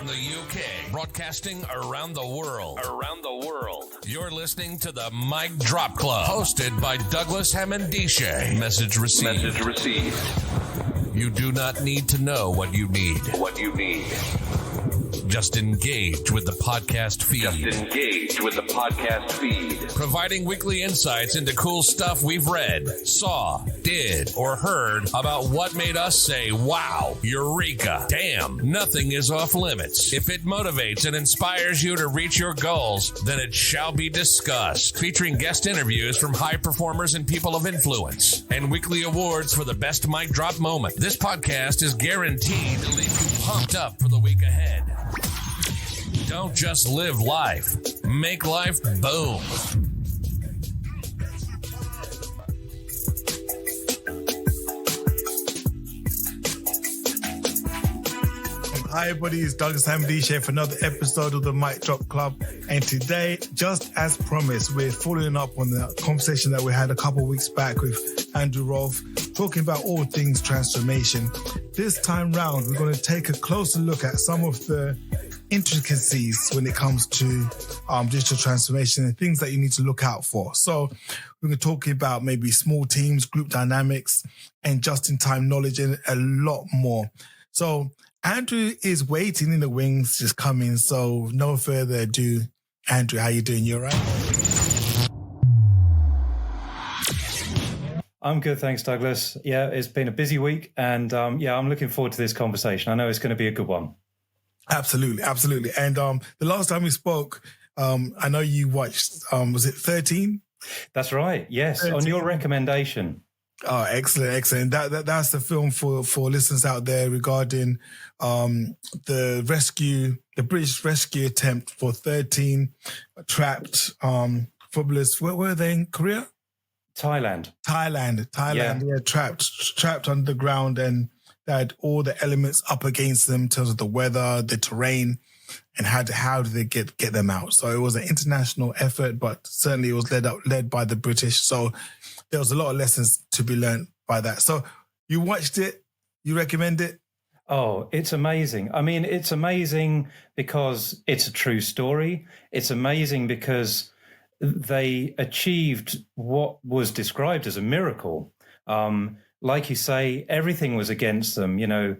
from the UK, broadcasting around the world. You're listening to the Mic Drop Club, hosted by Douglas Hammondishe. Message received. You do not need to know what you need. Just engage with the podcast feed. Providing weekly insights into cool stuff we've read, saw, did, or heard about what made us say, wow, eureka, damn, nothing is off limits. If it motivates and inspires you to reach your goals, then it shall be discussed. Featuring guest interviews from high performers and people of influence, and weekly awards for the best mic drop moment. This podcast is guaranteed to leave you pumped up for the week ahead. Don't just live life. Make life boom. Hi everybody, it's Douglas Hammondishe for another episode of the Mic Drop Club. And today, just as promised, we're following up on the conversation that we had a couple of weeks back with Andrew Rolf, talking about all things transformation. This time round, we're going to take a closer look at some of the intricacies when it comes to digital transformation and things that you need to look out for. So we're going to talk about maybe small teams, group dynamics, and just-in-time knowledge, and a lot more. So Andrew is waiting in the wings, just coming. So no further ado, Andrew, how you doing? You all right? I'm good, thanks, Douglas. Yeah, it's been a busy week, and I'm looking forward to this conversation. I know it's going to be a good one. Absolutely. And the last time we spoke, I know you watched, was it 13? That's right, yes, 13. On your recommendation. Oh, excellent. That's the film for listeners out there regarding the British rescue attempt for 13 trapped footballers. Where were they, in Korea? Thailand. Yeah, trapped under the ground, and they had all the elements up against them in terms of the weather, the terrain, and how did they get them out. So it was an international effort, but certainly it was led by the British. So there was a lot of lessons to be learned by that. So you watched it, you recommend it? Oh, it's amazing. I mean, it's amazing because it's a true story. It's amazing because they achieved what was described as a miracle. Like you say, everything was against them. You know,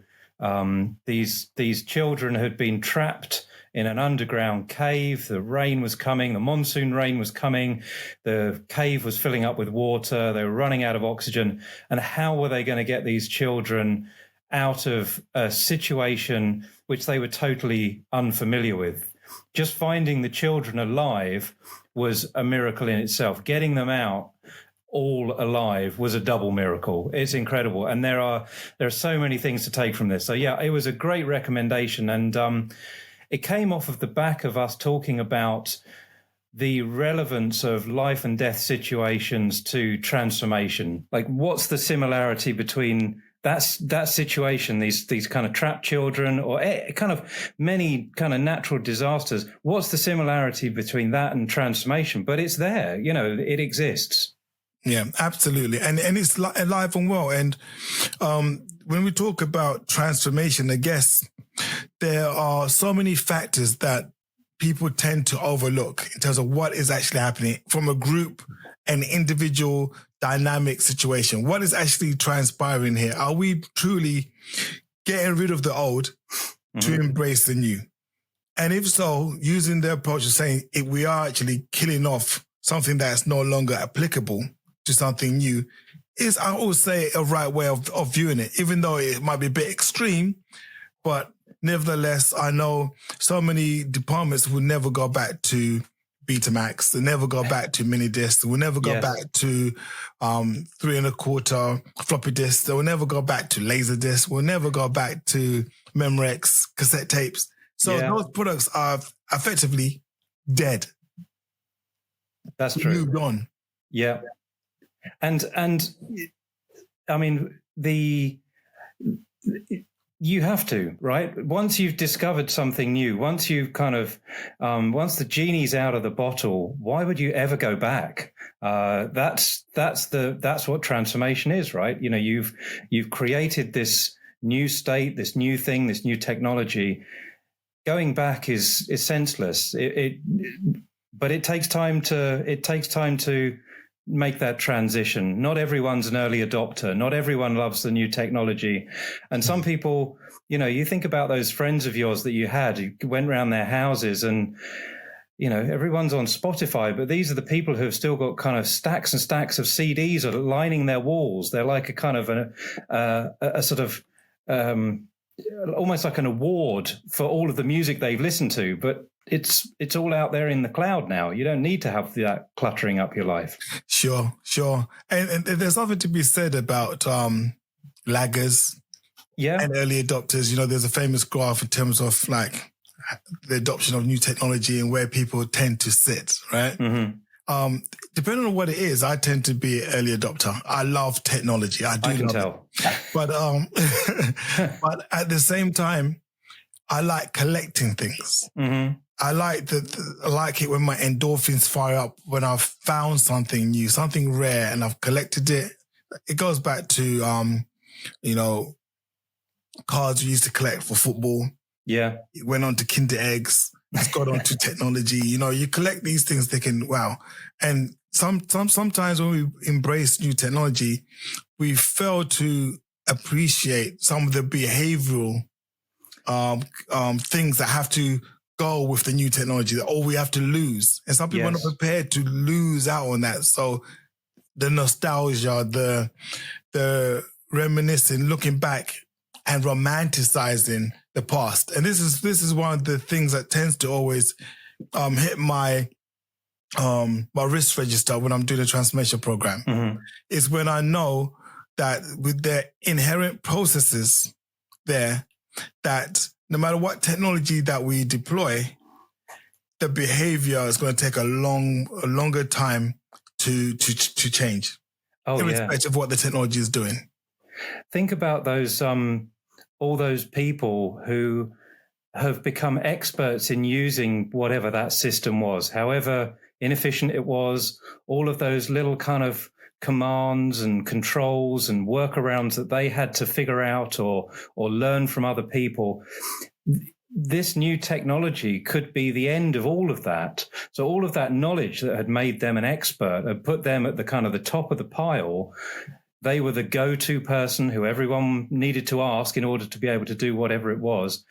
these children had been trapped in an underground cave. The rain was coming. The monsoon rain was coming. The cave was filling up with water. They were running out of oxygen. And how were they going to get these children out of a situation which they were totally unfamiliar with? Just finding the children alive was a miracle in itself. Getting them out all alive was a double miracle. It's incredible. And there are so many things to take from this. So yeah, it was a great recommendation. And it came off of the back of us talking about the relevance of life and death situations to transformation. Like, what's the similarity between that situation, these kind of trapped children, or kind of many kind of natural disasters? What's the similarity between that and transformation? But it's there, you know, it exists. Yeah, absolutely. And it's alive and well. And when we talk about transformation, I guess there are so many factors that people tend to overlook in terms of what is actually happening from a group and individual dynamic situation. What is actually transpiring here? Are we truly getting rid of the old to embrace the new? And if so, using the approach of saying if we are actually killing off something that's no longer applicable to something new, is, I always say, a right way of viewing it, even though it might be a bit extreme. But nevertheless, I know so many departments will never go back to Betamax. They'll never go back to mini discs. We'll never go back to 3 1/4 floppy disks. They will never go back to laser discs. We'll never go back to Memorex cassette tapes. So those products are effectively dead. That's true. Moved on. Yeah. And I mean, you have to, right? Once you've discovered something new, once you've kind of, once the genie's out of the bottle, why would you ever go back? That's what transformation is, right? You know, you've created this new state, this new thing, this new technology. going back is senseless. But it takes time to make that transition. Not everyone's an early adopter. Not everyone loves the new technology. And some people, you think about those friends of yours that you had, you went around their houses and, everyone's on Spotify, but these are the people who have still got kind of stacks and stacks of CDs lining their walls. They're like a kind of a sort of almost like an award for all of the music they've listened to, but it's all out there in the cloud now. You don't need to have that cluttering up your life. Sure. And there's something to be said about laggers and early adopters. There's a famous graph in terms of like the adoption of new technology and where people tend to sit, right? Mm-hmm. Depending on what it is, I tend to be an early adopter. I love technology. I can tell. But but at the same time, I like collecting things. Mm-hmm. I like it when my endorphins fire up when I've found something new, something rare, and I've collected it. It goes back to cards we used to collect for football. Yeah. It went on to Kinder Eggs. It's got on to technology. You collect these things thinking, wow. And sometimes when we embrace new technology, we fail to appreciate some of the behavioral things that have to go with the new technology, or we have to lose. And some people are not prepared to lose out on that. So the nostalgia, the reminiscing, looking back and romanticizing the past. And this is one of the things that tends to always hit my wrist register when I'm doing a transformation program. Mm-hmm. Is when I know that with the inherent processes there, that no matter what technology that we deploy, the behavior is going to take a longer time to change, irrespective of what the technology is doing. Think about those all those people who have become experts in using whatever that system was, however inefficient it was, all of those little kind of commands and controls and workarounds that they had to figure out or learn from other people. This new technology could be the end of all of that. So all of that knowledge that had made them an expert, had put them at the kind of the top of the pile. They were the go-to person who everyone needed to ask in order to be able to do whatever it was.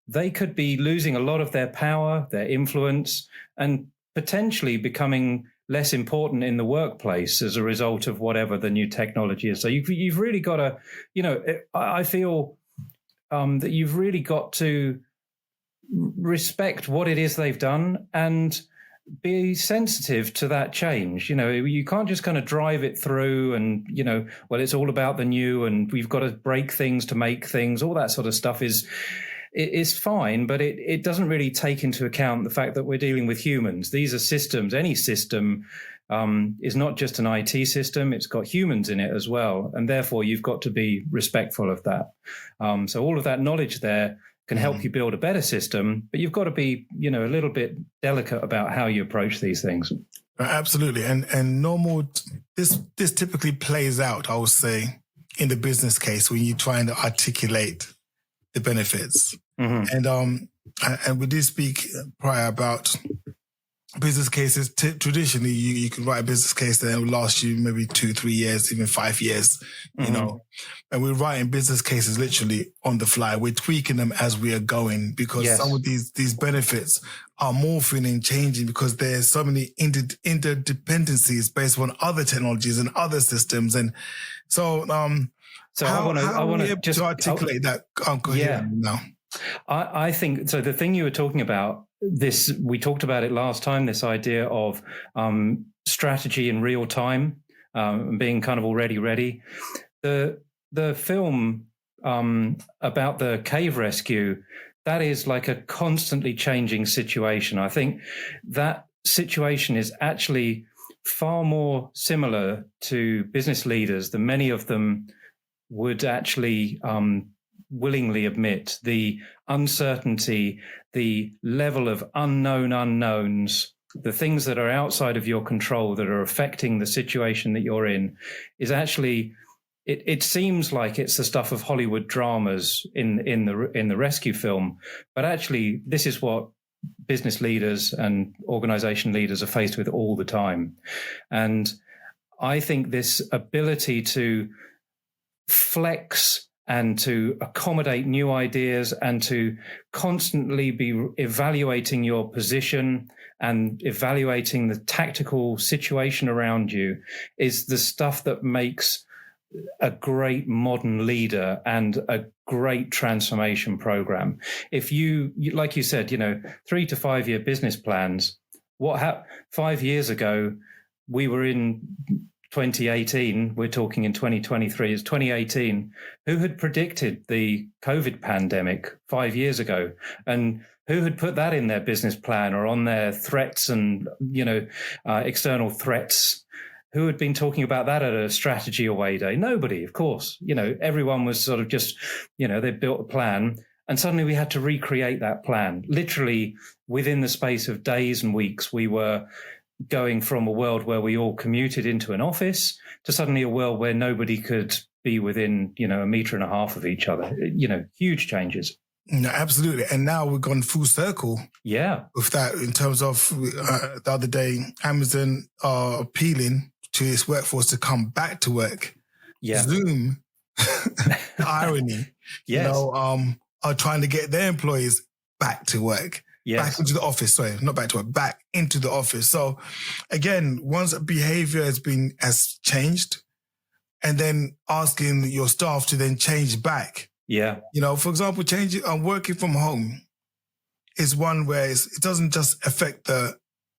They could be losing a lot of their power, their influence, and potentially becoming less important in the workplace as a result of whatever the new technology is. So you've really got to, I feel that you've really got to respect what it is they've done and be sensitive to that change. You can't just kind of drive it through and, it's all about the new and we've got to break things to make things. All that sort of stuff is fine, but it doesn't really take into account the fact that we're dealing with humans. These are systems. Any system is not just an IT system. It's got humans in it as well. And therefore, you've got to be respectful of that. So all of that knowledge there can help you build a better system, but you've got to be, a little bit delicate about how you approach these things. Absolutely. And normal, this typically plays out, I would say, in the business case when you're trying to articulate the benefits. Mm-hmm. And we did speak prior about business cases. Traditionally, you can write a business case that will last you maybe 2-3 years, even 5 years, and we're writing business cases literally on the fly. We're tweaking them as we are going because some of these benefits are morphing and changing because there's so many interdependencies based on other technologies and other systems. And so, how are we able to articulate that now? I think so. The thing you were talking about, we talked about it last time, this idea of strategy in real time, being kind of already ready. The film about the cave rescue, that is like a constantly changing situation. I think that situation is actually far more similar to business leaders than many of them would actually willingly admit. The uncertainty, the level of unknown unknowns, the things that are outside of your control that are affecting the situation that you're in is actually it seems like it's the stuff of Hollywood dramas in the rescue film, but actually this is what business leaders and organization leaders are faced with all the time. And I think this ability to flex and to accommodate new ideas and to constantly be evaluating your position and evaluating the tactical situation around you is the stuff that makes a great modern leader and a great transformation program. If you like you said, 3 to 5 year business plans, 5 years ago, we were in 2018, we're talking in 2023, it's 2018. Who had predicted the COVID pandemic 5 years ago? And who had put that in their business plan or on their threats and, external threats? Who had been talking about that at a strategy away day? Nobody, of course. Everyone was sort of just, they built a plan and suddenly we had to recreate that plan. Literally within the space of days and weeks, we were going from a world where we all commuted into an office to suddenly a world where nobody could be within, 1.5 meters of each other. Huge changes. No, absolutely. And now we've gone full circle. Yeah. With that, in terms of the other day, Amazon are appealing to its workforce to come back to work. Yeah. Zoom, irony, yes. Are trying to get their employees back to work. Yes. Back into the office. Sorry, not back to work, back into the office. So again, once behavior has changed, and then asking your staff to then change back. Yeah. For example, working from home is one where it doesn't just affect the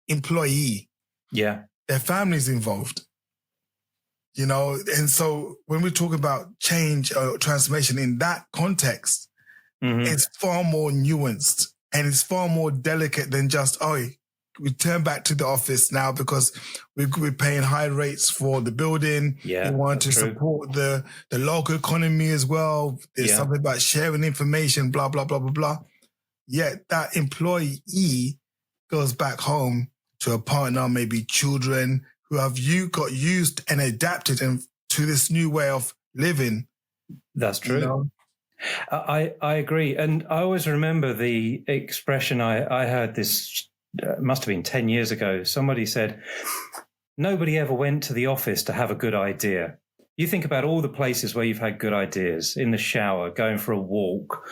employee. Yeah. Their family's involved. And so when we talk about change or transformation in that context, it's far more nuanced and it's far more delicate than just, we turn back to the office now because we're paying high rates for the building. Yeah, we want to support the local economy as well. There's something about sharing information, blah, blah, blah, blah, blah. Yet that employee goes back home to a partner, maybe children who have got used and adapted to this new way of living. That's true. I agree. And I always remember the expression I heard this, must have been 10 years ago. Somebody said, nobody ever went to the office to have a good idea. You think about all the places where you've had good ideas, in the shower, going for a walk,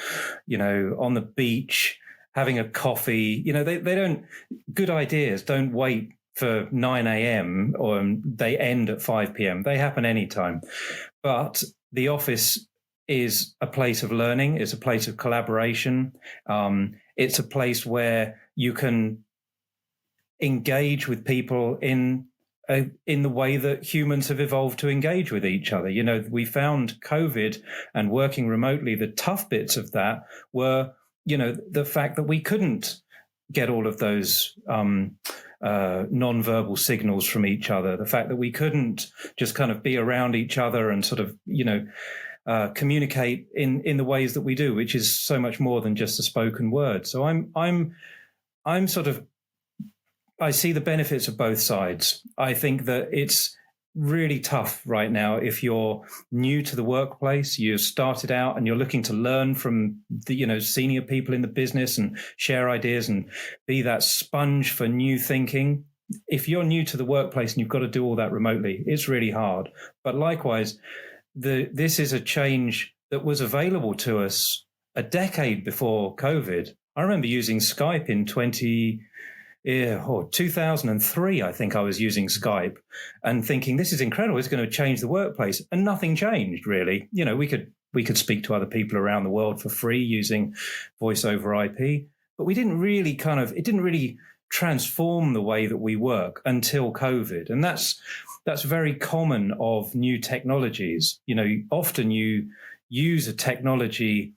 on the beach, having a coffee. Good ideas don't wait for 9 a.m. or they end at 5 p.m. They happen anytime. But the office is a place of learning. It's a place of collaboration. It's a place where you can engage with people in the way that humans have evolved to engage with each other. We found COVID and working remotely, the tough bits of that were, the fact that we couldn't get all of those non-verbal signals from each other, the fact that we couldn't just kind of be around each other and sort of, communicate in the ways that we do, which is so much more than just a spoken word. So I'm sort of, I see the benefits of both sides. I think that it's really tough right now if you're new to the workplace, you've started out and you're looking to learn from the senior people in the business and share ideas and be that sponge for new thinking. If you're new to the workplace and you've got to do all that remotely, it's really hard. But likewise, this is a change that was available to us a decade before COVID. I remember using Skype in 2003, I think I was using Skype and thinking, this is incredible. It's going to change the workplace. And nothing changed, really. We could speak to other people around the world for free using voice over IP, but we didn't really it didn't really transform the way that we work until COVID. And that's very common of new technologies. Often you use a technology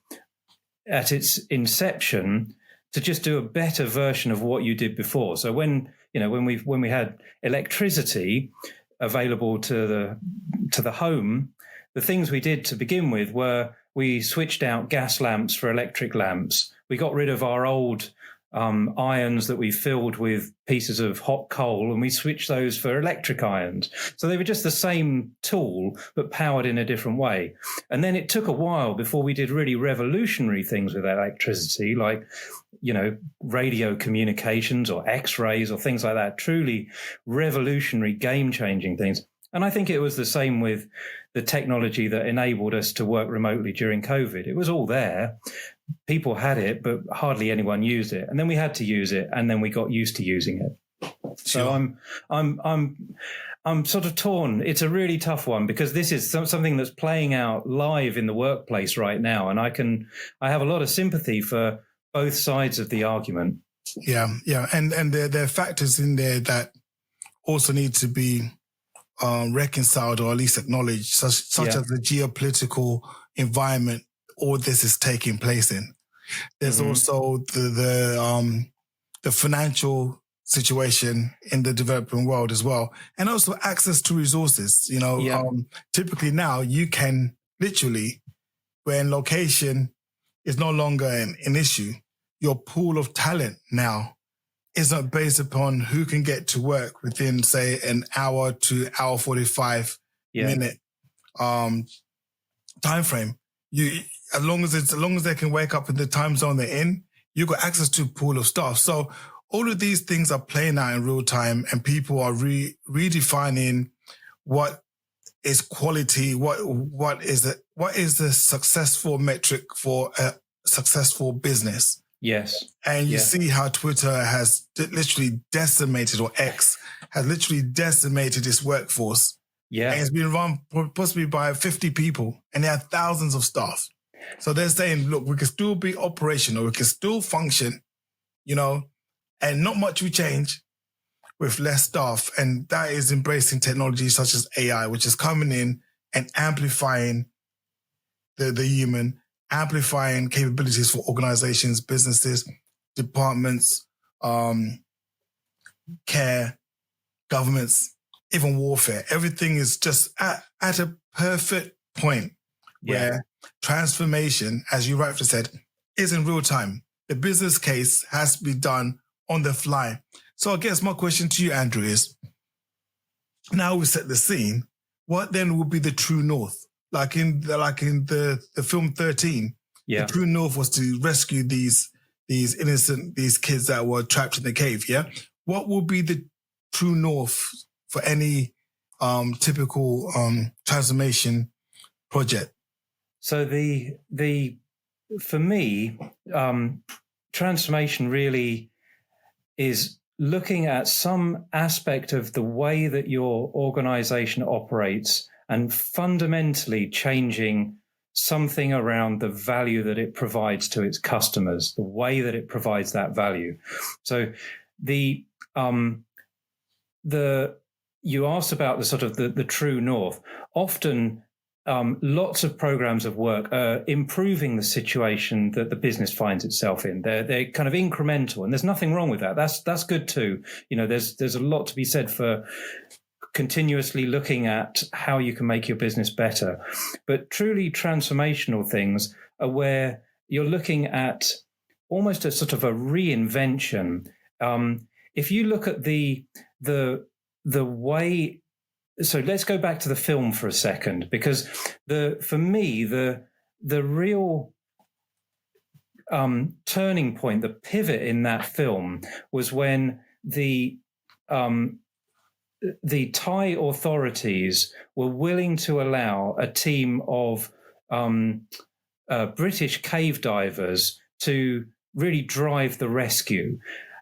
at its inception to just do a better version of what you did before. So when we had electricity available to the home, the things we did to begin with were we switched out gas lamps for electric lamps. We got rid of our old irons that we filled with pieces of hot coal, and we switched those for electric irons. So they were just the same tool, but powered in a different way. And then it took a while before we did really revolutionary things with electricity, like, radio communications or X-rays or things like that, truly revolutionary, game-changing things. And I think it was the same with the technology that enabled us to work remotely during COVID. It was all there. People had it, but hardly anyone used it. And then we had to use it, and then we got used to using it. So I'm sort of torn. It's a really tough one, because this is something that's playing out live in the workplace right now, and I have a lot of sympathy for both sides of the argument. Yeah, and there are factors in there that also need to be reconciled, or at least acknowledged, such as the geopolitical environment all this is taking place in. There's also the financial situation in the developing world as well, and also access to resources. Typically now you can literally, when location is no longer an issue, your pool of talent now is not based upon who can get to work within, say, an hour to hour 45 minute time frame. As long as they can wake up in the time zone they're in, you got access to a pool of staff. So all of these things are playing out in real time, and people are redefining what is quality, what is the successful metric for a successful business. Yes. And you see how Twitter has literally decimated, or X has literally decimated its workforce. Yeah. And it's been run possibly by 50 people, and they have thousands of staff. So they're saying, look, we can still be operational, we can still function, and not much will change with less staff. And that is embracing technology such as AI, which is coming in and amplifying the human, amplifying capabilities for organizations, businesses, departments, care, governments, even warfare. Everything is just at a perfect point where transformation, as you rightly said, is in real time. The business case has to be done on the fly. So I guess my question to you, Andrew, is, now we set the scene, what then would be the true north? Like in the film 13, the true north was to rescue these kids that were trapped in the cave. Yeah. What will be the true north for any typical transformation project? So for me, transformation really is looking at some aspect of the way that your organization operates and fundamentally changing something around the value that it provides to its customers, the way that it provides that value. So you asked about the sort of the true north. Often lots of programs of work are improving the situation that the business finds itself in. They're kind of incremental, and there's nothing wrong with that. That's good too. There's a lot to be said for continuously looking at how you can make your business better. But truly transformational things are where you're looking at almost a sort of a reinvention. If you look at the way. So let's go back to the film for a second, because for me, the real turning point, the pivot in that film was when the Thai authorities were willing to allow a team of British cave divers to really drive the rescue.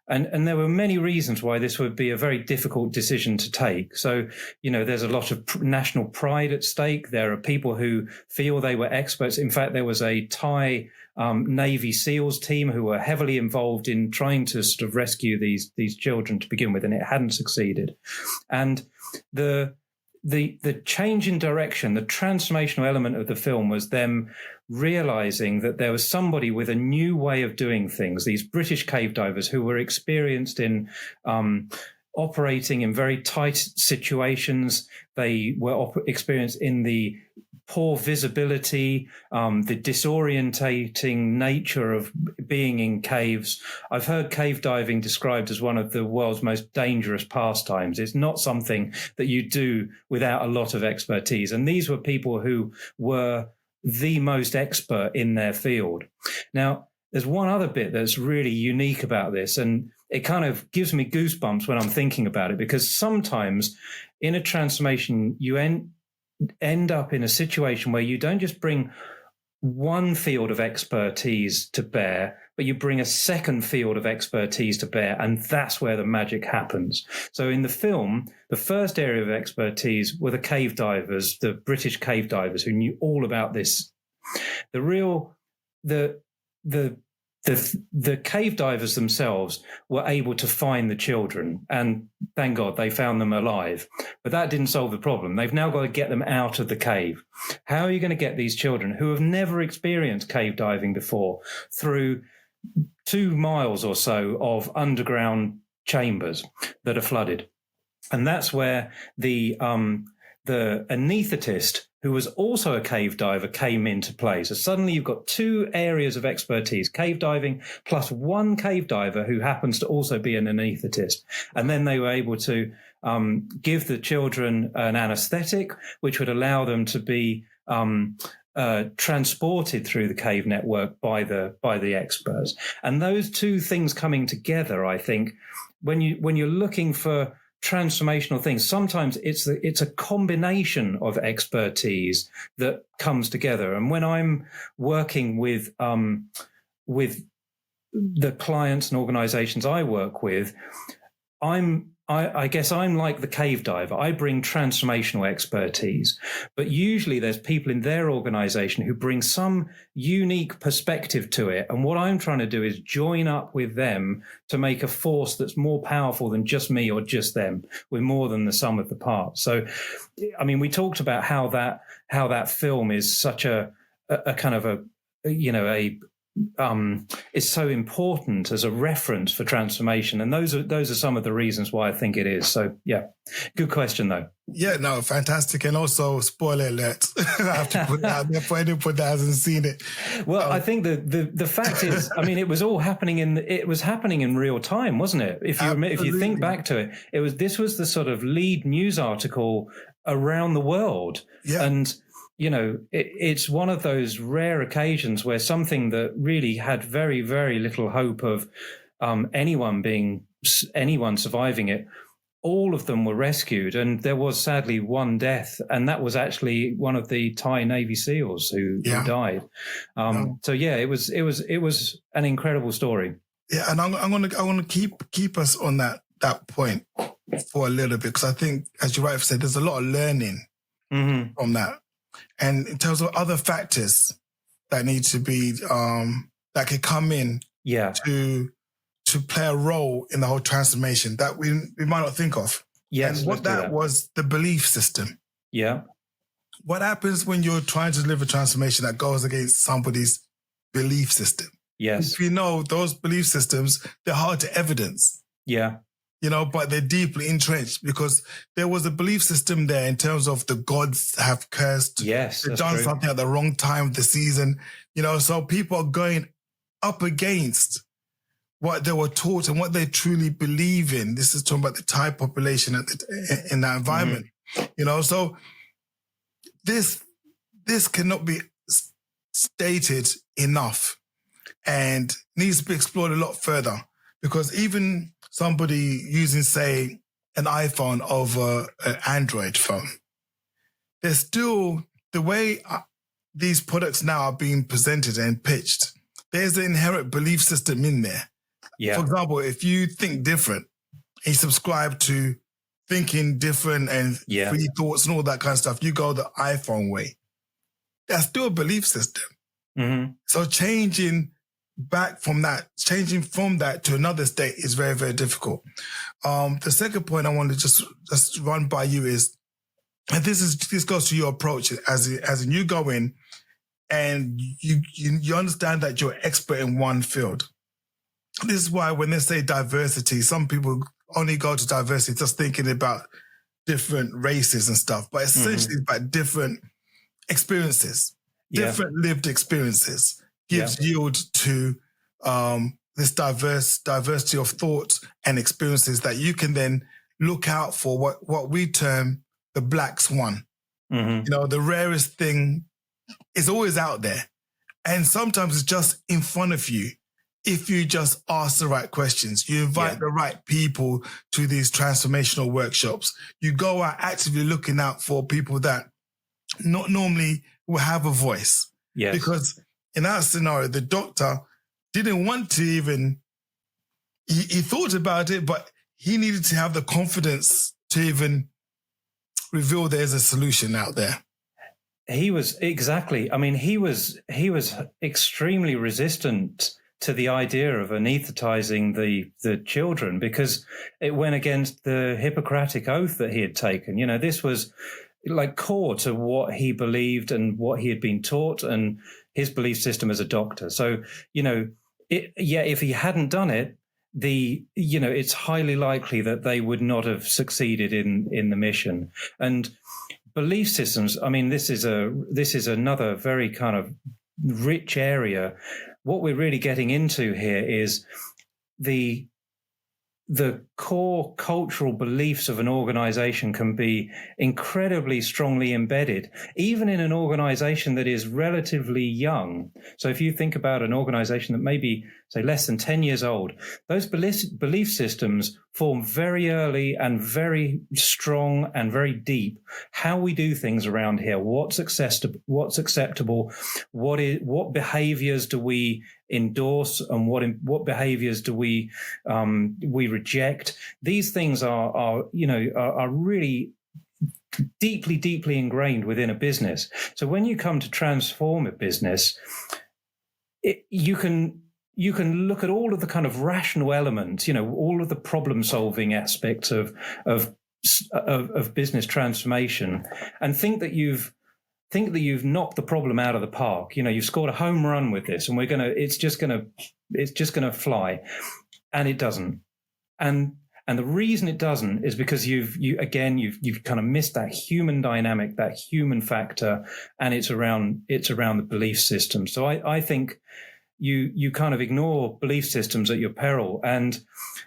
And there were many reasons why this would be a very difficult decision to take. So, there's a lot of national pride at stake. There are people who feel they were experts. In fact, there was a Thai Navy SEALs team who were heavily involved in trying to sort of rescue these children to begin with, and it hadn't succeeded. And the change in direction, the transformational element of the film was them realizing that there was somebody with a new way of doing things, these British cave divers who were experienced in operating in very tight situations. They were experienced in the poor visibility, the disorientating nature of being in caves. I've heard cave diving described as one of the world's most dangerous pastimes. It's not something that you do without a lot of expertise. And these were people who were the most expert in their field. Now, there's one other bit that's really unique about this, and it kind of gives me goosebumps when I'm thinking about it, because sometimes in a transformation, you end up in a situation where you don't just bring one field of expertise to bear, but you bring a second field of expertise to bear, and that's where the magic happens. So in the film, the first area of expertise were the cave divers, the British cave divers who knew all about this. The cave divers themselves were able to find the children, and thank God they found them alive. But that didn't solve the problem. They've now got to get them out of the cave. How are you going to get these children who have never experienced cave diving before through 2 miles or so of underground chambers that are flooded? And that's where the anaesthetist, who was also a cave diver, came into play. So suddenly you've got 2 areas of expertise, cave diving plus one cave diver who happens to also be an anaesthetist. And then they were able to give the children an anesthetic, which would allow them to be transported through the cave network by the experts. And those 2 things coming together, I think, when you're looking for transformational things, sometimes it's a combination of expertise that comes together. And when I'm working with the clients and organizations I work with, I guess I'm like the cave diver. I bring transformational expertise, but usually there's people in their organization who bring some unique perspective to it. And what I'm trying to do is join up with them to make a force that's more powerful than just me or just them. We're more than the sum of the parts. So, I mean, we talked about how that film is such a kind of is so important as a reference for transformation, and those are some of the reasons why I think it is. So yeah, good question though. Yeah, no, fantastic, and also spoiler alert. I have to put that out there for anyone that hasn't seen it. Well, I think the fact is, I mean, it was happening in real time, wasn't it? If you think back to it, this was the sort of lead news article around the world, yeah. And you know, it's one of those rare occasions where something that really had very, very little hope of anyone surviving it, all of them were rescued, and there was sadly one death, and that was actually one of the Thai Navy SEALs who died. So yeah, it was an incredible story. Yeah, and I'm gonna keep us on that point for a little bit, because I think, as you rightly said, there's a lot of learning from that. And in terms of other factors that need to be, that could come in to play a role in the whole transformation that we might not think of. Yes. And what that was the belief system. Yeah. What happens when you're trying to deliver transformation that goes against somebody's belief system? Yes. If you know those belief systems, they're hard to evidence. Yeah. You know, but they're deeply entrenched, because there was a belief system there in terms of the gods have cursed. Yes, they've done something at the wrong time of the season. You know, so people are going up against what they were taught and what they truly believe in. This is talking about the Thai population in that environment. You know, so this cannot be stated enough and needs to be explored a lot further, because even somebody using, say, an iPhone over an Android phone, there's still, the way these products now are being presented and pitched, there's an inherent belief system in there. Yeah. For example, if you think different and you subscribe to thinking different and free thoughts and all that kind of stuff, you go the iPhone way. That's still a belief system. Mm-hmm. So changing from that to another state is very, very difficult. The second point I want to just run by you is, and this goes to your approach as you go in and you understand that you're expert in one field. This is why when they say diversity, some people only go to diversity just thinking about different races and stuff, but essentially it's about different experiences, different lived experiences gives yield to this diversity of thought and experiences that you can then look out for what we term the Black Swan. You know, the rarest thing is always out there. And sometimes it's just in front of you. If you just ask the right questions, you invite the right people to these transformational workshops, you go out actively looking out for people that not normally will have a voice. Yes. Because in that scenario, the doctor didn't want to even, he thought about it, but he needed to have the confidence to even reveal there's a solution out there. He was extremely resistant to the idea of anesthetizing the children because it went against the Hippocratic oath that he had taken. You know, this was like core to what he believed and what he had been taught and his belief system as a doctor. So, you know, if he hadn't done it, it's highly likely that they would not have succeeded in the mission. And belief systems, I mean, this is another very kind of rich area. What we're really getting into here is the core cultural beliefs of an organization can be incredibly strongly embedded, even in an organization that is relatively young. So if you think about an organization that may be, say, less than 10 years old, those belief systems form very early and very strong and very deep. How we do things around here, what's acceptable, what behaviors do we endorse, and what behaviors do we reject. These things are really deeply ingrained within a business. So when you come to transform a business, you can look at all of the kind of rational elements, all of the problem solving aspects of business transformation, and think that you've knocked the problem out of the park. You've scored a home run with this, and it's just gonna fly, and it doesn't. And the reason it doesn't is because you've kind of missed that human dynamic, that human factor, and it's around the belief system. So I think you kind of ignore belief systems at your peril. And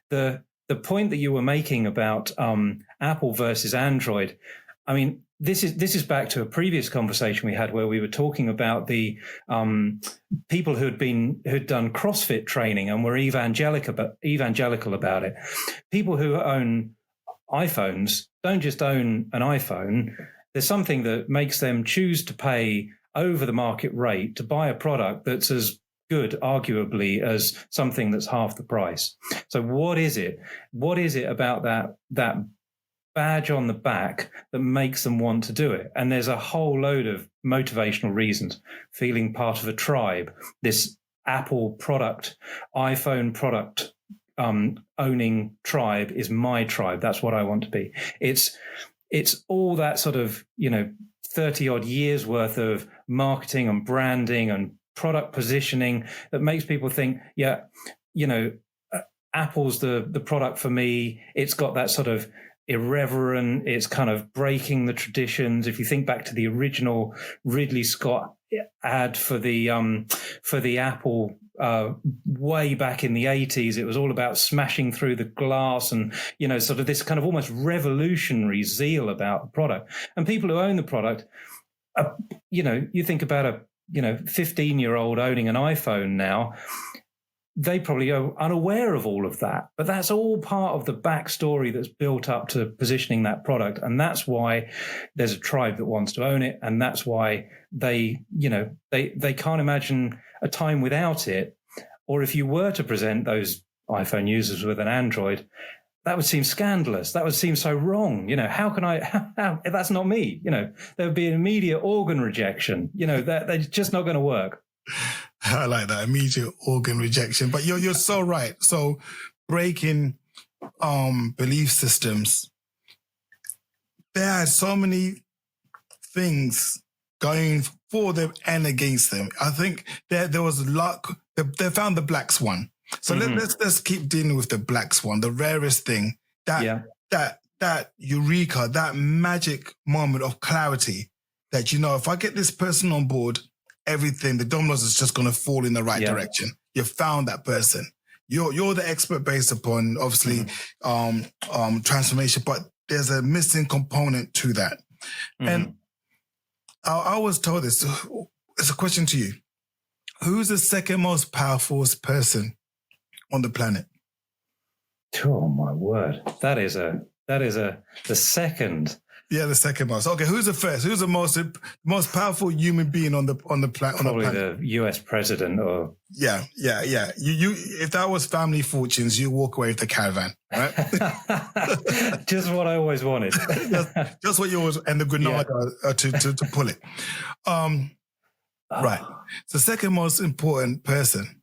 the point that you were making about Apple versus Android, I mean, this is back to a previous conversation we had where we were talking about the people who'd done CrossFit training and were evangelical about it. People who own iPhones don't just own an iPhone. There's something that makes them choose to pay over the market rate to buy a product that's as good, arguably, as something that's half the price. So what is it? What is it about that badge on the back that makes them want to do it? And there's a whole load of motivational reasons. Feeling part of a tribe, this Apple product, iPhone product owning tribe is my tribe. That's what I want to be. It's all that sort of 30 odd years worth of marketing and branding and product positioning that makes people think, Apple's the product for me. It's got that sort of irreverent, it's kind of breaking the traditions. If you think back to the original Ridley Scott ad for the Apple way back in the 80s, it was all about smashing through the glass and sort of this kind of almost revolutionary zeal about the product. And people who own the product, you think about a 15-year-old owning an iPhone now, they probably are unaware of all of that. But that's all part of the backstory that's built up to positioning that product. And that's why there's a tribe that wants to own it. And that's why they can't imagine a time without it. Or if you were to present those iPhone users with an Android, that would seem scandalous. That would seem so wrong. How can how that's not me. There would be an immediate organ rejection. They're just not going to work. I like that, immediate organ rejection. But you're so right. So breaking belief systems, there are so many things going for them and against them. I think there was luck. They found the Black Swan. So let's keep dealing with the Black Swan, the rarest thing that eureka, that magic moment of clarity that, if I get this person on board, everything, the dominoes is just going to fall in the right direction. You found that person. You're the expert based upon, obviously, transformation, but there's a missing component to that. And I was told this. It's a question to you. Who's the second most powerful person on the planet? Oh my word! That is the second. Yeah, the second most. Okay, who's the first? Who's the most powerful human being on the planet? Probably the U.S. president, or yeah. You if that was family fortunes, you walk away with the caravan, right? Just what I always wanted. just what you always, and the grenada to pull it. Right. So the second most important person,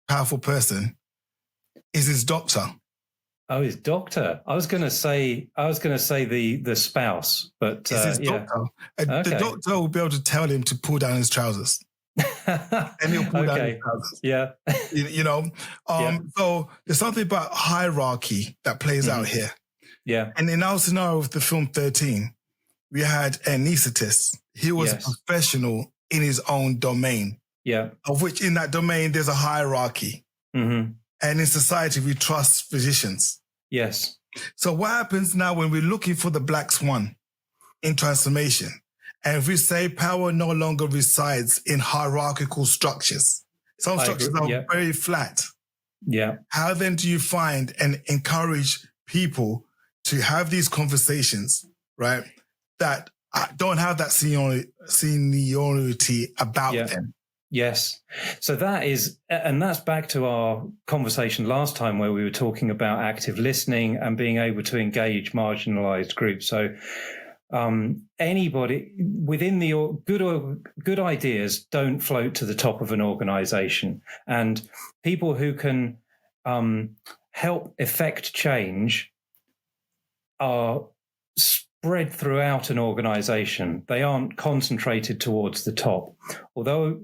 powerful person, is his doctor. Oh, his doctor. I was going to say the spouse, but it's his doctor. The doctor will be able to tell him to pull down his trousers, and he'll pull down his trousers. Yeah, So there's something about hierarchy that plays out here. Yeah, and in our scenario of the film 13, we had an anesthetist. He was a professional in his own domain. Yeah, of which in that domain there's a hierarchy. Mm-hmm. And in society, we trust physicians. Yes. So what happens now when we're looking for the Black Swan in transformation? And if we say power no longer resides in hierarchical structures, some structures are very flat. Yeah. How then do you find and encourage people to have these conversations, right, that don't have that seniority about them? Yes. So that's back to our conversation last time where we were talking about active listening and being able to engage marginalized groups. So anybody within the good ideas don't float to the top of an organization, and people who can help effect change are spread throughout an organization. They aren't concentrated towards the top, although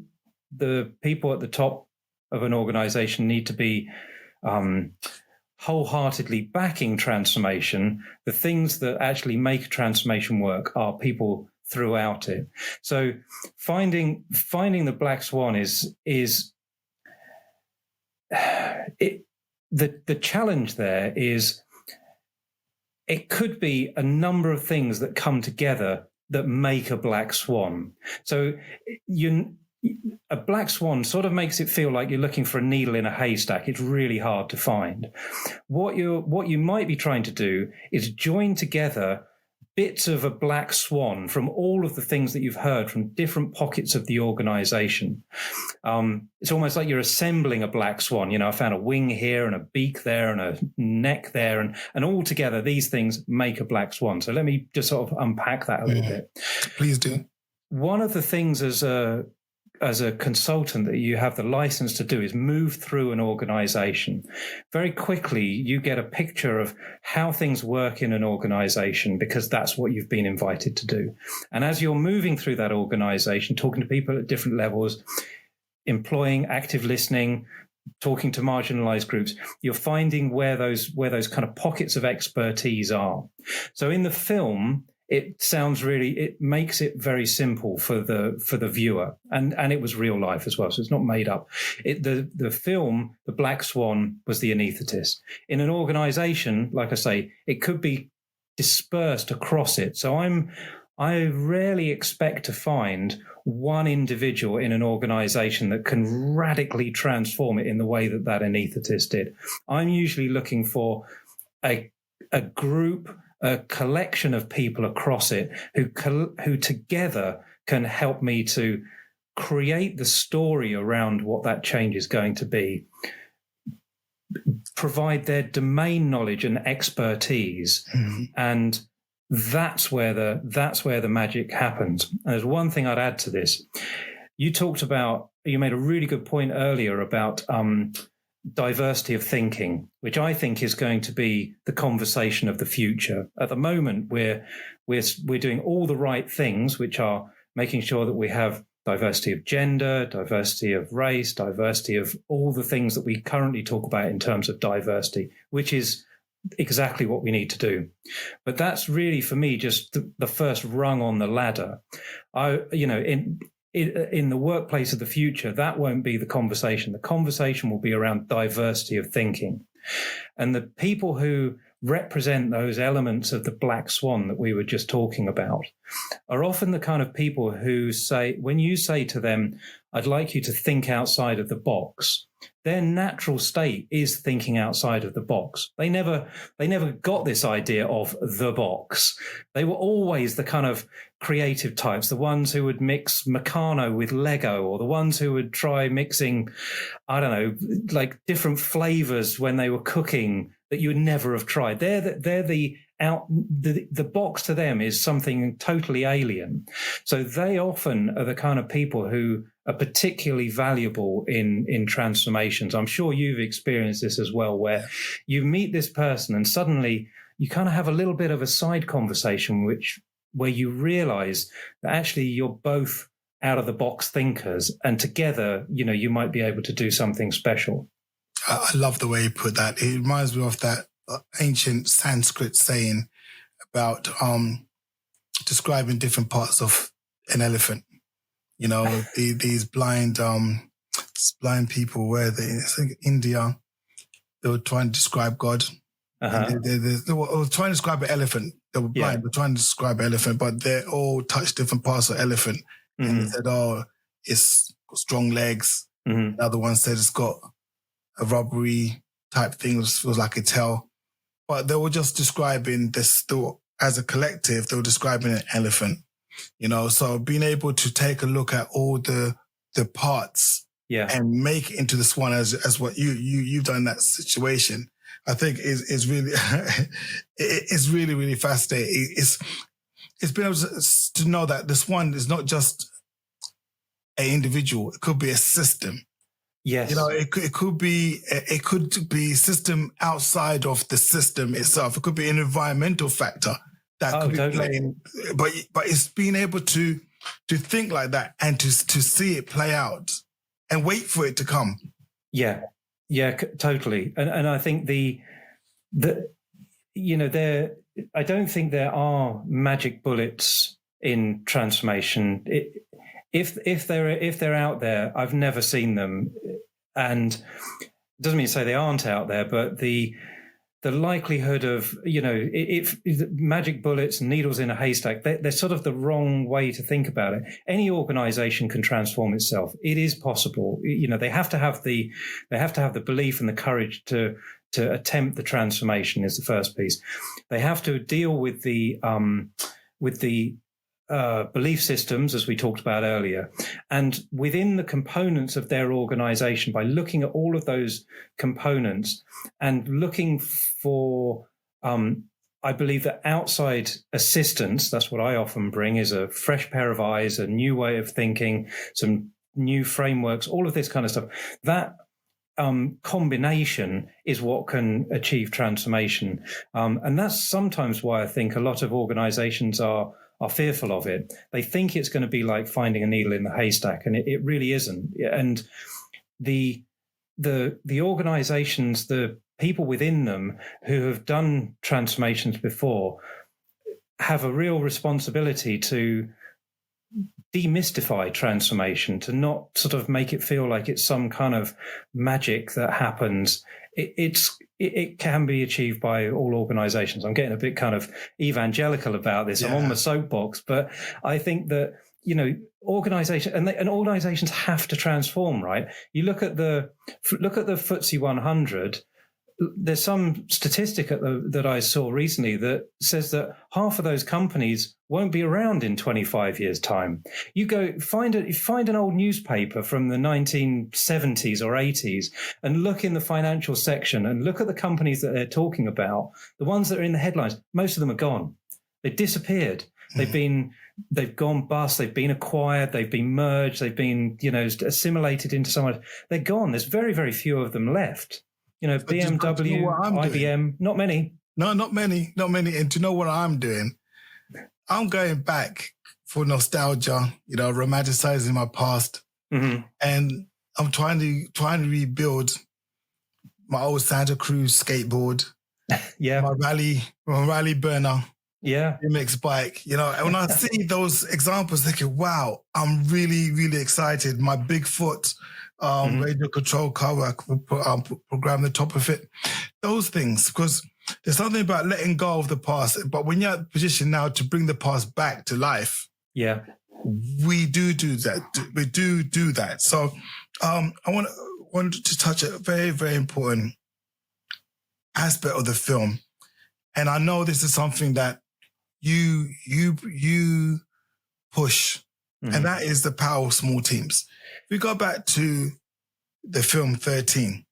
the people at the top of an organization need to be wholeheartedly backing transformation. The things that actually make transformation work are people throughout it. So finding the Black Swan is the challenge there is it could be a number of things that come together that make a Black Swan. So a Black Swan sort of makes it feel like you're looking for a needle in a haystack. It's really hard to find. What you might be trying to do is join together bits of a Black Swan from all of the things that you've heard from different pockets of the organization. It's almost like you're assembling a Black Swan. I found a wing here and a beak there and a neck there, and all together these things make a Black Swan. So let me just sort of unpack that a little bit. Please do. One of the things as a consultant that you have the license to do is move through an organization. Very quickly, you get a picture of how things work in an organization because that's what you've been invited to do. And as you're moving through that organization, talking to people at different levels, employing active listening, talking to marginalized groups, you're finding where those kind of pockets of expertise are. So in the film, it makes it very simple for the viewer, and it was real life as well, so it's not made up. The film, The Black Swan, was the anaesthetist. In an organization, like I say, it could be dispersed across it. So I rarely expect to find one individual in an organization that can radically transform it in the way that anaesthetist did. I'm usually looking for a group, a collection of people across it who together can help me to create the story around what that change is going to be, provide their domain knowledge and expertise, and that's where the magic happens. And there's one thing I'd add to this. You made a really good point earlier about diversity of thinking, which I think is going to be the conversation of the future. At the moment, we're doing all the right things, which are making sure that we have diversity of gender, diversity of race, diversity of all the things that we currently talk about in terms of diversity, which is exactly what we need to do. But that's really, for me, just the first rung on the ladder. In the workplace of the future, that won't be the conversation. The conversation will be around diversity of thinking. And the people who represent those elements of the Black Swan that we were just talking about are often the kind of people who say, when you say to them, I'd like you to think outside of the box, their natural state is thinking outside of the box. They never got this idea of the box. They were always the kind of creative types, the ones who would mix Meccano with Lego, or the ones who would try mixing, I don't know, like different flavors when they were cooking that you would never have tried. The box to them is something totally alien. So they often are the kind of people who are particularly valuable in transformations. I'm sure you've experienced this as well, where you meet this person and suddenly you kind of have a little bit of a side conversation, where you realize that actually you're both out of the box thinkers, and together, you might be able to do something special. I love the way you put that. It reminds me of that ancient Sanskrit saying about describing different parts of an elephant. These blind people, where I think India, they were trying to describe God. Uh-huh. They were trying to describe an elephant. They were blind, yeah. But trying to describe an elephant, but they all touched different parts of elephant. Mm-hmm. And they said, it's got strong legs. Mm-hmm. The other one said it's got a rubbery type thing, which feels like a tail. But they were just describing this thought as a collective. They were describing an elephant, so being able to take a look at all the parts, yeah, and make it into the swan as what you've done in that situation, I think is really, it's really, really fascinating. It's been able to know that the swan is not just an individual. It could be a system. Yes. It could be a system outside of the system itself. It could be an environmental factor that could be playing. But it's being able to think like that and to see it play out and wait for it to come. Yeah. Yeah, totally. And I think I don't think there are magic bullets in transformation. If they're out there, I've never seen them, and it doesn't mean to say they aren't out there, but the likelihood of if magic bullets and needles in a haystack, they're sort of the wrong way to think about it. Any organization can transform itself. It is possible. They have to have the belief and the courage to attempt the transformation is the first piece. They have to deal with the belief systems, as we talked about earlier, and within the components of their organization, by looking at all of those components and looking for, I believe that outside assistance, that's what I often bring, is a fresh pair of eyes, a new way of thinking, some new frameworks, all of this kind of stuff. That combination is what can achieve transformation. And that's sometimes why I think a lot of organizations are fearful of it. They think it's going to be like finding a needle in the haystack, and it really isn't. And the organizations, the people within them who have done transformations before have a real responsibility to demystify transformation, to not sort of make it feel like it's some kind of magic that happens. It can be achieved by all organizations. I'm getting a bit kind of evangelical about this. Yeah. I'm on my soapbox, but I think that, organizations and organizations have to transform, right? You look at the FTSE 100. There's some statistic that I saw recently that says that half of those companies won't be around in 25 years' time. You go find an old newspaper from the 1970s or 80s and look in the financial section and look at the companies that they're talking about. The ones that are in the headlines, most of them are gone. They've disappeared. They've gone bust. They've been acquired. They've been merged. They've been, assimilated into someone. They're gone. There's very, very few of them left. BMW, IBM, not many. No, not many. And do you know what I'm doing? I'm going back for nostalgia, romanticizing my past. Mm-hmm. And I'm trying to rebuild my old Santa Cruz skateboard. Yeah. my rally burner. Yeah. BMX bike, and when I see those examples, thinking, wow, I'm really, really excited. My Bigfoot radio control car where I could program the top of it. Those things, because there's something about letting go of the past. But when you're in a position now to bring the past back to life, yeah, we do that. We do that. So I want to touch a very, very important aspect of the film. And I know this is something that you push, and that is the power of small teams. If we go back to the film 13,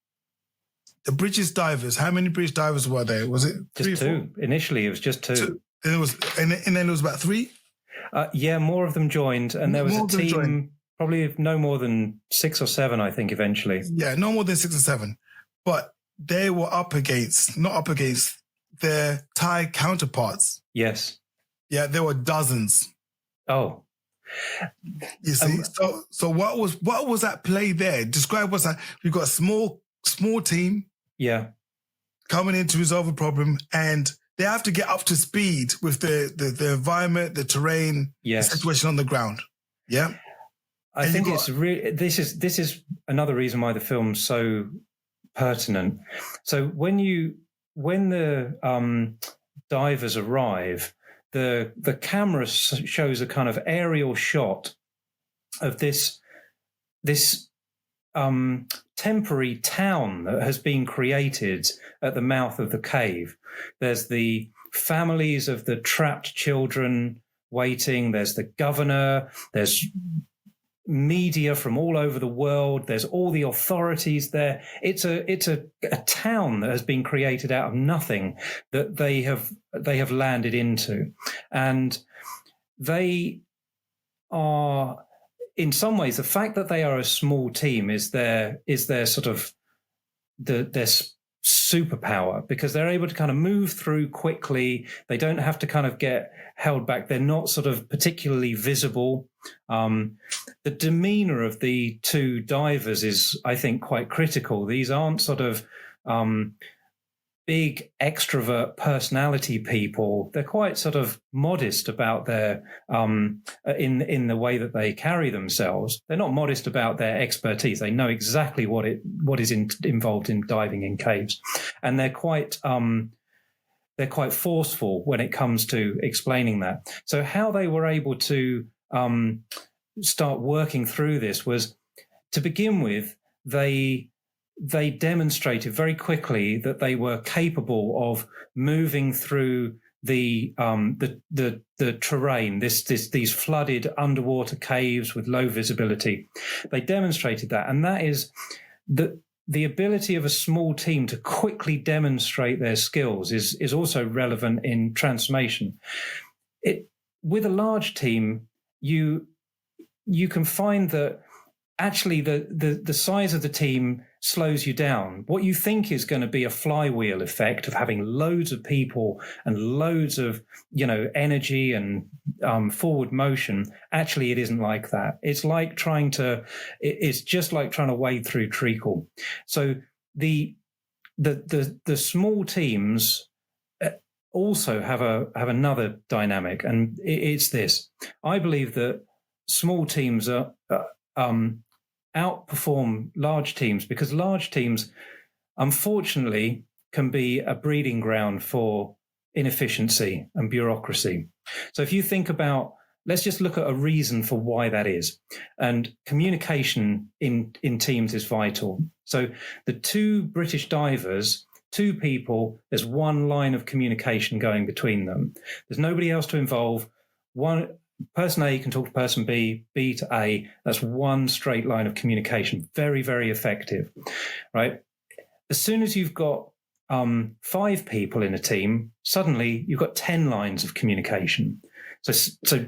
the British divers, how many British divers were there? Was it three? Just two. Initially, it was just two. And then it was about three? Yeah, more of them joined, and there was a team, probably no more than 6 or 7, I think, eventually. Yeah, no more than 6 or 7. But they were not up against their Thai counterparts. Yes. Yeah, there were dozens. Oh. You see, so what was at play there? Describe what's that. We've got a small team. Yeah. Coming in to resolve a problem, and they have to get up to speed with the environment, the terrain, the situation on the ground. Yeah. I think it's really, this is another reason why the film's so pertinent. So when the divers arrive, the camera shows a kind of aerial shot of this temporary town that has been created at the mouth of the cave. There's the families of the trapped children waiting. There's the governor. There's media from all over the world. There's all the authorities there. It's a town that has been created out of nothing that they have landed into, and they are, in some ways, the fact that they are a small team is their sort of their superpower, because they're able to kind of move through quickly. They don't have to kind of get held back. They're not sort of particularly visible. The demeanor of the two divers is, I think, quite critical. These aren't sort of big extrovert personality people. They're quite sort of modest about their in the way that they carry themselves. They're not modest about their expertise. They know exactly what is involved in diving in caves, and they're quite forceful when it comes to explaining that. So how they were able to start working through this was, to begin with, they demonstrated very quickly that they were capable of moving through the terrain, these flooded underwater caves with low visibility. They demonstrated that, and that is the ability of a small team to quickly demonstrate their skills is also relevant in transformation. With a large team, you can find that actually the size of the team slows you down. What you think is going to be a flywheel effect of having loads of people and loads of energy and forward motion, actually it isn't like that. It's just like trying to wade through treacle. So the small teams also have another dynamic, and it's this. I believe that small teams are outperform large teams, because large teams, unfortunately, can be a breeding ground for inefficiency and bureaucracy. So if you think about, let's just look at a reason for why that is. And communication in teams is vital. So the two British divers, two people, there's one line of communication going between them. There's nobody else to involve. Person A can talk to person B, B to A. That's one straight line of communication. Very, very effective, right? As soon as you've got 5 people in a team, suddenly you've got 10 lines of communication. So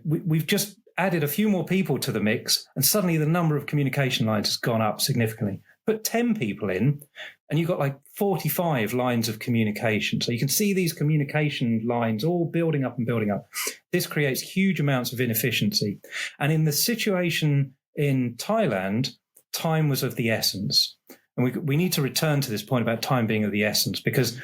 we've just added a few more people to the mix, and suddenly the number of communication lines has gone up significantly. Put 10 people in, and you've got like 45 lines of communication. So you can see these communication lines all building up and building up. This creates huge amounts of inefficiency. And in the situation in Thailand, time was of the essence. And we need to return to this point about time being of the essence, because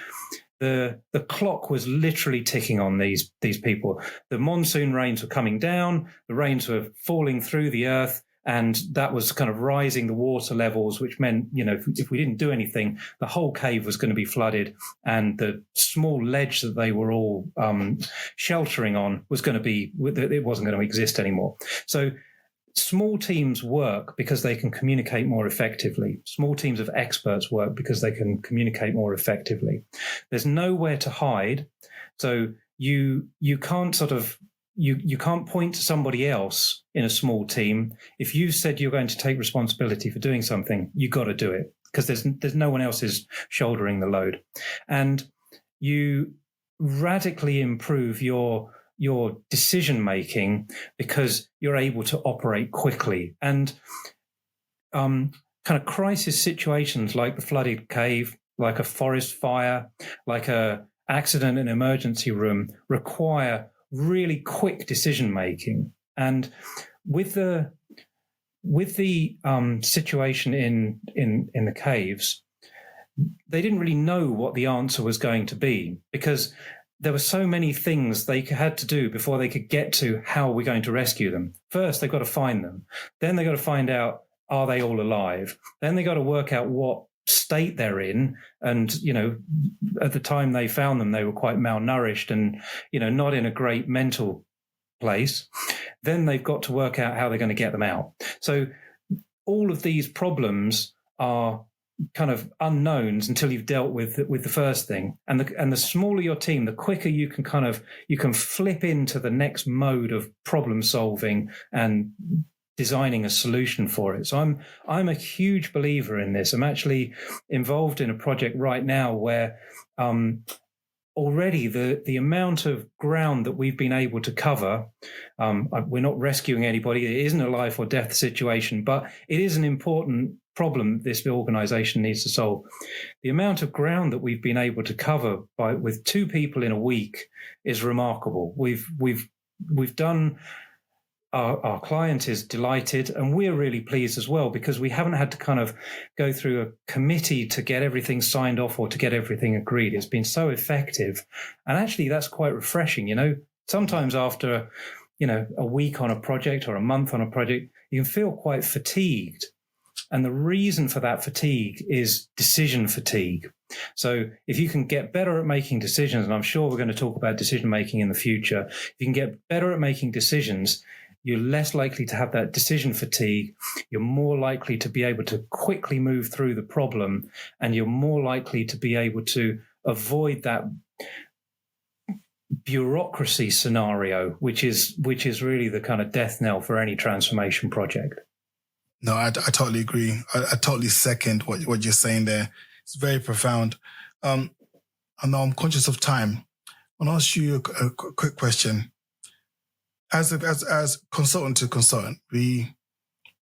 the clock was literally ticking on these people. The monsoon rains were coming down, the rains were falling through the earth, and that was kind of rising the water levels, which meant, if we didn't do anything, the whole cave was going to be flooded, and the small ledge that they were all sheltering on it wasn't going to exist anymore. So small teams work because they can communicate more effectively. Small teams of experts work because they can communicate more effectively. There's nowhere to hide. So you can't you can't point to somebody else in a small team. If you said you're going to take responsibility for doing something, you got to do it, because there's no one else is shouldering the load. And you radically improve your decision making because you're able to operate quickly. And kind of crisis situations like the flooded cave, like a forest fire, like a accident and emergency room require really quick decision making. And with the situation in the caves, they didn't really know what the answer was going to be, because there were so many things they had to do before they could get to how we're going to rescue them. First, they've got to find them. Then they've got to find out, are they all alive? Then they've got to work out what state they're in. And, at the time they found them, they were quite malnourished and, not in a great mental place. Then they've got to work out how they're going to get them out. So all of these problems are kind of unknowns until you've dealt with the first thing. And the smaller your team, the quicker you can flip into the next mode of problem solving and designing a solution for it. So I'm a huge believer in this. I'm actually involved in a project right now where already the amount of ground that we've been able to cover, we're not rescuing anybody. It isn't a life or death situation, but it is an important problem this organization needs to solve. The amount of ground that we've been able to cover with 2 people in a week is remarkable. We've done. Our client is delighted, and we're really pleased as well, because we haven't had to kind of go through a committee to get everything signed off or to get everything agreed. It's been so effective. And actually, that's quite refreshing. Sometimes after, a week on a project or a month on a project, you can feel quite fatigued. And the reason for that fatigue is decision fatigue. So if you can get better at making decisions, and I'm sure we're going to talk about decision making in the future, if you can get better at making decisions, you're less likely to have that decision fatigue. You're more likely to be able to quickly move through the problem, and you're more likely to be able to avoid that bureaucracy scenario, which is really the kind of death knell for any transformation project. No, I totally agree. I totally second what you're saying there. It's very profound. I know I'm conscious of time. I want to ask you a quick question. As consultant to consultant, we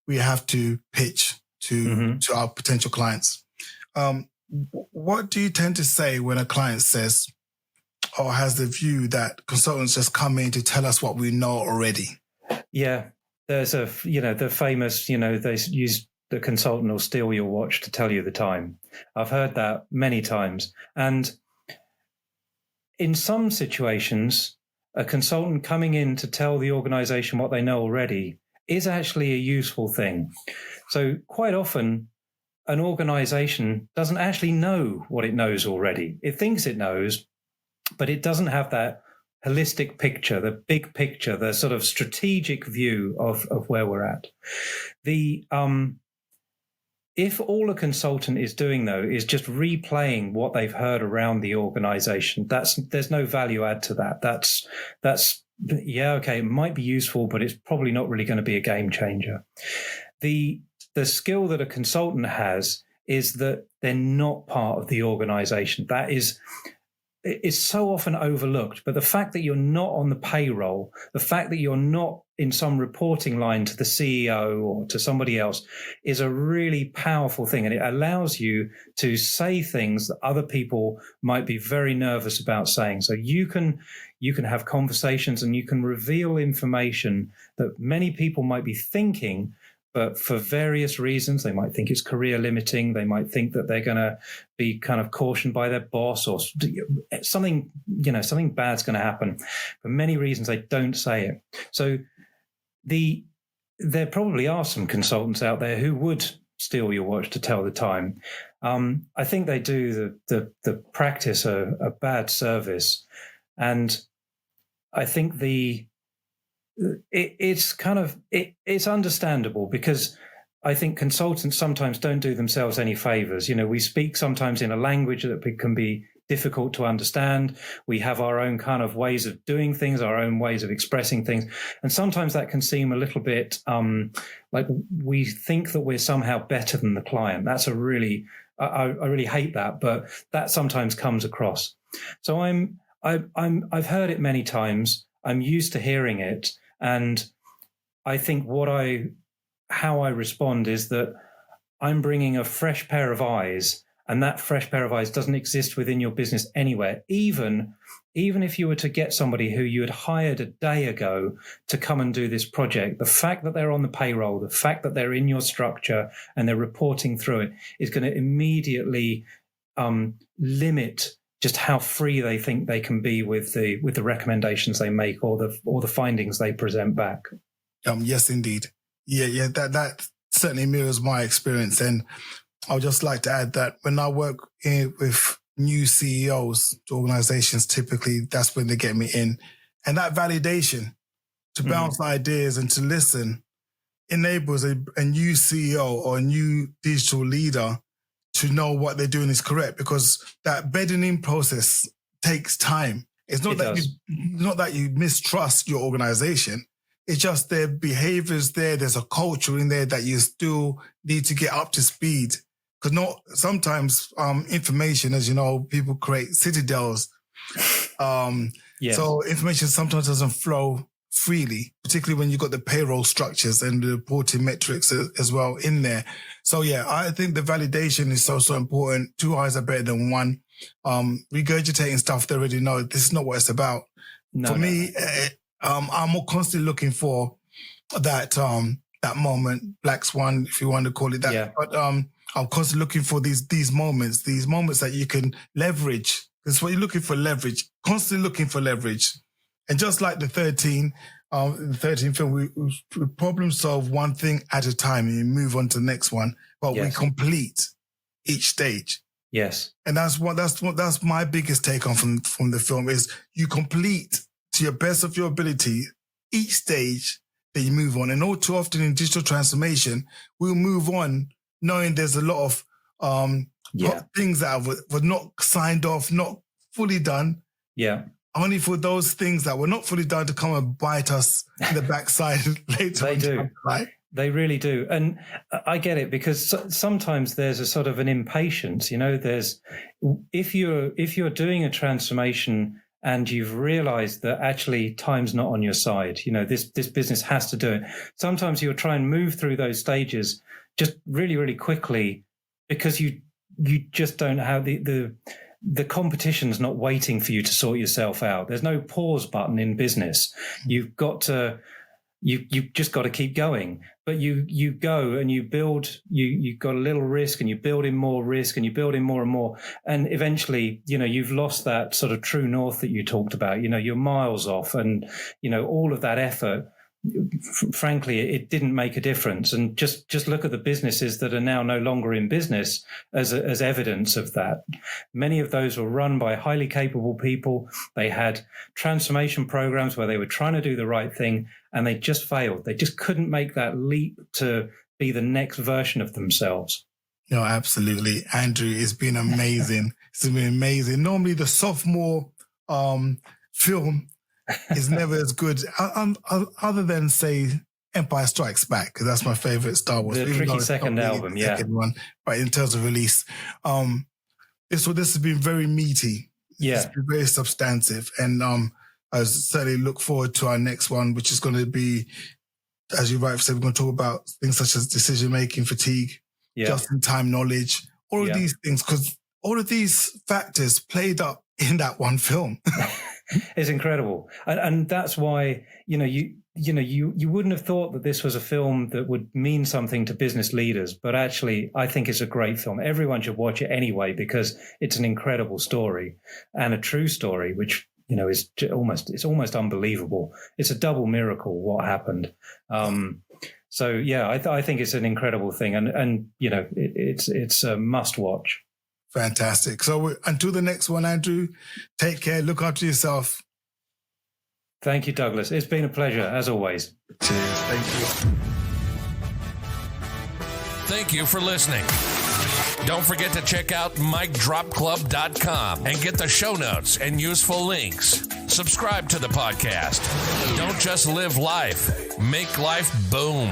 have to pitch to our potential clients. What do you tend to say when a client says or has the view that consultants just come in to tell us what we know already? Yeah, there's the famous, they use the consultant will steal your watch to tell you the time. I've heard that many times. And in some situations, a consultant coming in to tell the organization what they know already is actually a useful thing. So quite often, an organization doesn't actually know what it knows already. It thinks it knows, but it doesn't have that holistic picture, the big picture, the sort of strategic view of where we're at. If all a consultant is doing, though, is just replaying what they've heard around the organization, there's no value add to that. That's okay, it might be useful, but it's probably not really going to be a game changer. The skill that a consultant has is that they're not part of the organization. That is so often overlooked. But the fact that you're not on the payroll, the fact that you're not in some reporting line to the CEO or to somebody else is a really powerful thing. And it allows you to say things that other people might be very nervous about saying. So you can have conversations and you can reveal information that many people might be thinking, but for various reasons, they might think it's career limiting. They might think that they're going to be kind of cautioned by their boss or something, something bad's going to happen. For many reasons, they don't say it. So there probably are some consultants out there who would steal your watch to tell the time. I think they do the practice a bad service, and I think it's understandable, because I think consultants sometimes don't do themselves any favors. We speak sometimes in a language that can be difficult to understand. We have our own kind of ways of doing things, our own ways of expressing things. And sometimes that can seem a little bit like we think that we're somehow better than the client. That's I really hate that, but that sometimes comes across. So I've heard it many times. I'm used to hearing it. And I think how I respond is that I'm bringing a fresh pair of eyes, and that fresh pair of eyes doesn't exist within your business anywhere. Even if you were to get somebody who you had hired a day ago to come and do this project, the fact that they're on the payroll, the fact that they're in your structure and they're reporting through it is going to immediately limit just how free they think they can be with the recommendations they make or the findings they present back. Yes, indeed. Yeah. That certainly mirrors my experience. And I would just like to add that when I work with new CEOs to organizations, typically that's when they get me in. And that validation to bounce ideas and to listen enables a new CEO or a new digital leader to know what they're doing is correct, because that bedding in process takes time. It's not that you mistrust your organization. It's just their behaviors there. There's a culture in there that you still need to get up to speed. Because sometimes information, as you know, people create citadels. Yes. So information sometimes doesn't flow freely, particularly when you've got the payroll structures and the reporting metrics as well in there. So yeah, I think the validation is so important. Two eyes are better than one. Regurgitating stuff they already know, this is not what it's about. For me, I'm constantly looking for that moment, Black Swan, if you want to call it that. Yeah. But I'm constantly looking for these moments that you can leverage. That's what you're looking for, leverage. Constantly looking for leverage. And just like the 13 film, we problem solve one thing at a time and you move on to the next one, but we complete each stage. Yes. And that's my biggest take on from the film is you complete to your best of your ability each stage that you move on. And all too often in digital transformation, we'll move on knowing there's a lot of things that were not signed off, not fully done. Yeah. Only for those things that were not fully done to come and bite us in the backside later. They do. Right? They really do. And I get it, because sometimes there's a sort of an impatience, if you're doing a transformation and you've realized that actually time's not on your side, this business has to do it. Sometimes you'll try and move through those stages just really, really quickly because you just don't have the competition's not waiting for you to sort yourself out. There's no pause button in business. You've just got to keep going. But you go and you build, you've got a little risk and you build in more risk and you build in more and more. And eventually, you've lost that sort of true north that you talked about. You're miles off, and, all of that effort, frankly, it didn't make a difference. And just look at the businesses that are now no longer in business as evidence of that. Many of those were run by highly capable people. They had transformation programs where they were trying to do the right thing, and they just failed. They just couldn't make that leap to be the next version of themselves. No, absolutely. Andrew, it's been amazing. It's been amazing. Normally the sophomore film is never as good, other than, say, Empire Strikes Back, because that's my favorite Star Wars. The tricky second album, yeah. Second one, but in terms of release, this has been very meaty. Yeah, it's been very substantive, and I certainly look forward to our next one, which is going to be, as you rightly said, we're going to talk about things such as decision making fatigue, just-in-time knowledge, all of these things, because all of these factors played up in that one film. It's incredible. And that's why, you wouldn't have thought that this was a film that would mean something to business leaders, but actually I think it's a great film. Everyone should watch it anyway, because it's an incredible story and a true story, which, is almost unbelievable. It's a double miracle what happened. So yeah, I think it's an incredible thing, and it's a must watch. Fantastic. So until the next one, Andrew, take care. Look after yourself. Thank you, Douglas. It's been a pleasure, as always. Cheers. Thank you. Thank you for listening. Don't forget to check out micdropclub.com and get the show notes and useful links. Subscribe to the podcast. Don't just live life. Make life boom.